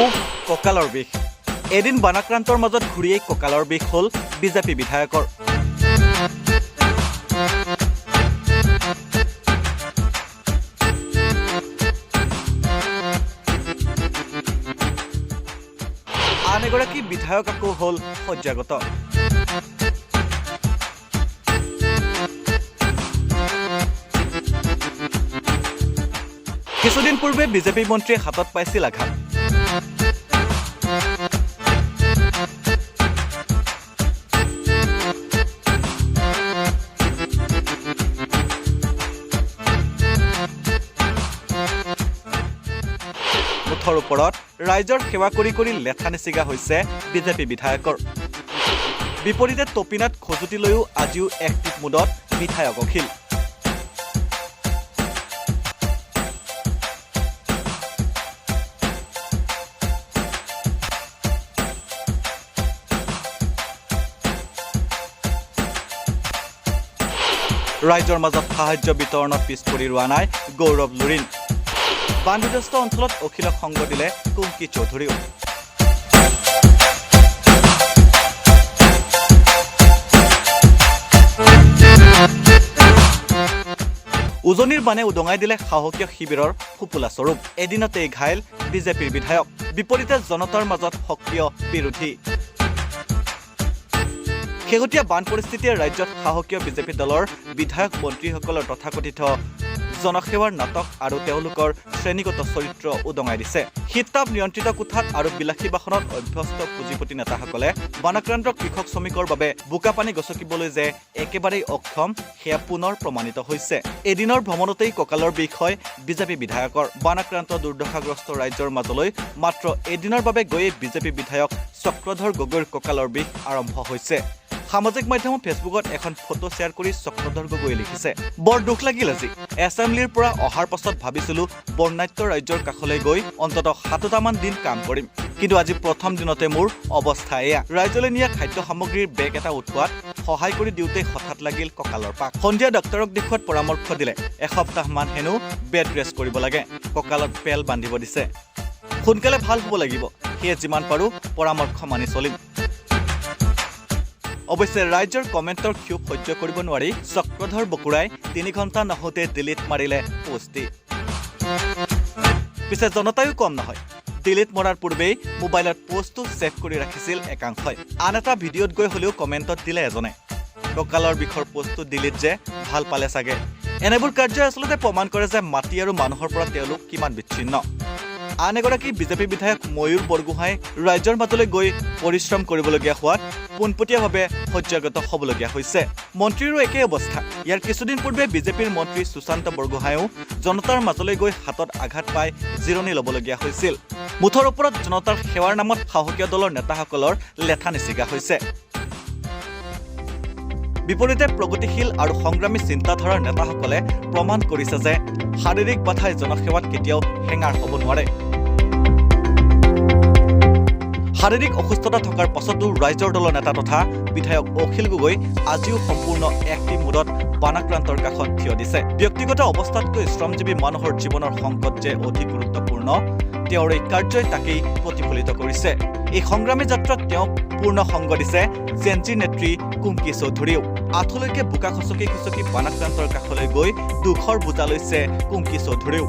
উফ কঁকালৰ বিষ এদিন বানাক্ৰান্তৰ মাজত ঘূৰিয়েই কঁকালৰ বিষ হ'ল বিজেপি বিধায়কৰ আন এগৰাকী বিধায়ক আকৌ হ'ল শয্যাগত কিছুদিন পূৰ্বে বিজেপি মন্ত্ৰীয়ে হাতত পাইছিল আঘাত মুঠৰ ওপৰত ৰাইজৰ সেৱা কৰি কৰি লেঠা নিচিগা হৈছে বিজেপি বিধায়কৰ বিপৰীতে তপিনাত খজুতি লৈও আজিও এক্টিভ মুডত বিধায়ক অখিল ৰাইজৰ মাজত সাহায্য বিতৰণত পিছ পৰি ৰোৱা নাই গৌৰৱ লুৰিণ বানবিধ্বস্ত অঞ্চলত অখিলক সংগ দিলে কুংকি চৌধুৰীও উজনিৰ বানে উদঙাই দিলে সাহসীয় শিবিৰৰ ফুপুলা স্বৰূপ এদিনতেই ঘাইল বিজেপিৰ বিধায়ক বিপৰীতে জনতাৰ মাজত সক্ৰিয় বিৰোধী শেহতীয়া বান পৰিস্থিতিয়ে ৰাজ্যত সাহসীয় বিজেপি দলৰ বিধায়ক মন্ত্ৰীসকলৰ তথাকথিত জনসেৱাৰ নাটক আৰু তেওঁলোকৰ শ্ৰেণীগত চৰিত্ৰ উদঙাই দিছে শীততাপ নিয়ন্ত্ৰিত কোঠাত আৰু বিলাসী বাহনত অভ্যস্ত পুঁজিপতি নেতাসকলে বানাক্ৰান্ত কৃষক শ্ৰমিকৰ বাবে বোকা পানী গছকিবলৈ যে একেবাৰেই অক্ষম সেয়া পুনৰ প্ৰমাণিত হৈছে এদিনৰ ভ্ৰমণতেই কঁকালৰ বিষ হয় বিজেপি বিধায়কৰ বানাক্ৰান্ত দুৰ্দশাগ্ৰস্ত ৰাজ্যৰ মাজলৈ মাত্ৰ এদিনৰ বাবে গৈয়ে বিজেপি বিধায়ক চক্ৰধৰ গগৈৰ কঁকালৰ বিষ আৰম্ভ হৈছে সামাজিক মাধ্যম ফেচবুকত এখন ফটো শ্বেয়াৰ কৰি চক্ৰধৰ গগৈয়ে লিখিছে বৰ দুখ লাগিল আজি এছেম্বলিৰ পৰা অহাৰ পাছত ভাবিছিলো বৰ্ণাঢ্য ৰাজ্যৰ কাষলৈ গৈ অন্তত ৭টামান দিন কাম কৰিম কিন্তু আজি প্ৰথম দিনতে মোৰ অৱস্থা এয়া ৰাজ্যলৈ নিয়া খাদ্য সামগ্ৰীৰ বেগ এটা উঠোৱাত সহায় কৰি দিওঁতে হঠাৎ লাগিল কঁকালৰ পাক সন্ধিয়া ডক্তৰক দেখুৱাত পৰামৰ্শ দিলে এসপ্তাহমান হেনো বেড ৰেষ্ট কৰিব লাগে কঁকালত পেল বান্ধিব দিছে সোনকালে ভাল হ'ব লাগিব সেয়ে যিমান পাৰো পৰামৰ্শ মানি চলিম অৱশ্যে ৰাইজৰ কমেণ্টৰ ক্ষোভ সহ্য কৰিব নোৱাৰি চক্ৰধৰ বকুৰাই ৩ ঘণ্টা নহওঁতে ডিলিট মাৰিলে পোষ্টটি পিছে জনতায়ো কম নহয় ডিলিট মৰাৰ পূৰ্বেই মোবাইলত পোষ্টটো ছেভ কৰি ৰাখিছিল একাংশই আন এটা ভিডিঅ'ত গৈ হ'লেও কমেণ্টত দিলে এজনে কঁকালৰ বিষৰ পোষ্টটো ডিলিট যে ভাল পালে চাগে এনেবোৰ কাৰ্যই আচলতে প্ৰমাণ কৰে যে মাটি আৰু মানুহৰ পৰা তেওঁলোক কিমান বিচ্ছিন্ন আন এগৰাকী বিজেপি বিধায়ক ময়ূৰ বৰগোহাঁই ৰাজ্যৰ মাজলৈ গৈ পৰিশ্ৰম কৰিবলগীয়া হোৱাত পোনপটীয়াভাৱে শয্যাগত হ'বলগীয়া হৈছে মন্ত্ৰীৰো একেই অৱস্থা ইয়াৰ কিছুদিন পূৰ্বে বিজেপিৰ মন্ত্ৰী সুশান্ত বৰগোহাঁয়েও জনতাৰ মাজলৈ গৈ হাতত আঘাত পাই জিৰণি ল'বলগীয়া হৈছিল মুঠৰ ওপৰত জনতাৰ সেৱাৰ নামত সাহসীয় দলৰ নেতাসকলৰ লেঠা নিচিগা হৈছে বিপৰীতে প্ৰগতিশীল আৰু সংগ্ৰামী চিন্তাধাৰাৰ নেতাসকলে প্ৰমাণ কৰিছে যে শাৰীৰিক বাধাই জনসেৱাত কেতিয়াও হেঙাৰ হ'ব নোৱাৰে শাৰীৰিক অসুস্থতা থকাৰ পাছতো ৰাইজৰ দলৰ নেতা তথা বিধায়ক অখিল গগৈ আজিও সম্পূৰ্ণ এক্টিভ মুডত বানাক্ৰান্তৰ কাষত থিয় দিছে ব্যক্তিগত অৱস্থাতকৈ শ্ৰমজীৱী মানুহৰ জীৱনৰ সংকট যে অধিক গুৰুত্বপূৰ্ণ তেওঁৰ এই কাৰ্যই তাকেই প্ৰতিফলিত কৰিছে এই সংগ্ৰামী যাত্ৰাত তেওঁক পূৰ্ণ সংগ দিছে জেনজি নেত্ৰী কুংকি চৌধুৰীও আঁঠুলৈকে বোকা খচকি খচকি বানাক্ৰান্তৰ কাষলৈ গৈ দুখৰ বোজা লৈছে কুংকি চৌধুৰীও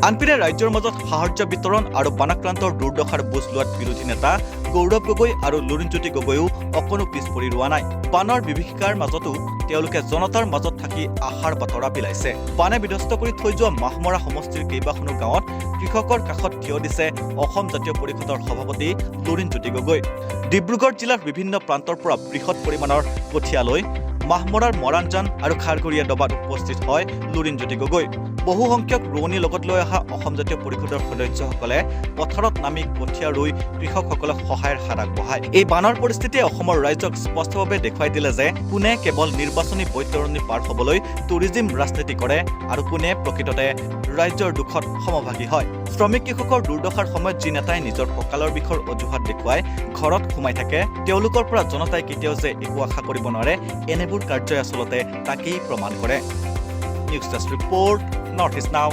আনপিনে ৰাজ্যৰ মাজত সাহায্য বিতৰণ আৰু বানাক্ৰান্তৰ দুৰ্দশাৰ বুজ লোৱাত বিৰোধী নেতা গৌৰৱ গগৈ আৰু লুৰিণজ্যোতি গগৈও অকণো পিছ পৰি ৰোৱা নাই বানৰ বিভীষিকাৰ মাজতো তেওঁলোকে জনতাৰ মাজত থাকি আশাৰ বতৰা বিলাইছে বানে বিধ্বস্ত কৰি থৈ যোৱা মাহমৰা সমষ্টিৰ কেইবাখনো গাঁৱত কৃষকৰ কাষত থিয় দিছে অসম জাতীয় পৰিষদৰ সভাপতি লুৰিণজ্যোতি গগৈ ডিব্ৰুগড় জিলাৰ বিভিন্ন প্ৰান্তৰ পৰা বৃহৎ পৰিমাণৰ কঠীয়া লৈ মাহমৰাৰ মৰাণজান আৰু খাৰঘৰীয়া ডবাত উপস্থিত হয় লুৰিণজ্যোতি গগৈ বহু সংখ্যক ৰোৱনী লগত লৈ অহা অসম জাতীয় পৰিষদৰ সদস্যসকলে পথাৰত নামি কঠীয়া ৰুই কৃষকসকলক সহায়ৰ হাত আগবঢ়ায় এই বানৰ পৰিস্থিতিয়ে অসমৰ ৰাইজক স্পষ্টভাৱে দেখুৱাই দিলে যে কোনে কেৱল নিৰ্বাচনী বৈতৰণি পাৰ হ'বলৈ টুৰিজিম ৰাজনীতি কৰে আৰু কোনে প্ৰকৃততে ৰাজ্যৰ দুখত সমভাগী হয় শ্ৰমিক কৃষকৰ দুৰ্দশাৰ সময়ত যি নেতাই নিজৰ কঁকালৰ বিষৰ অজুহাত দেখুৱাই ঘৰত সোমাই থাকে তেওঁলোকৰ পৰা জনতাই কেতিয়াও যে একো আশা কৰিব নোৱাৰে এনেবোৰ কাৰ্যই আচলতে তাকেই প্ৰমাণ কৰে। News desk report, north east নাও।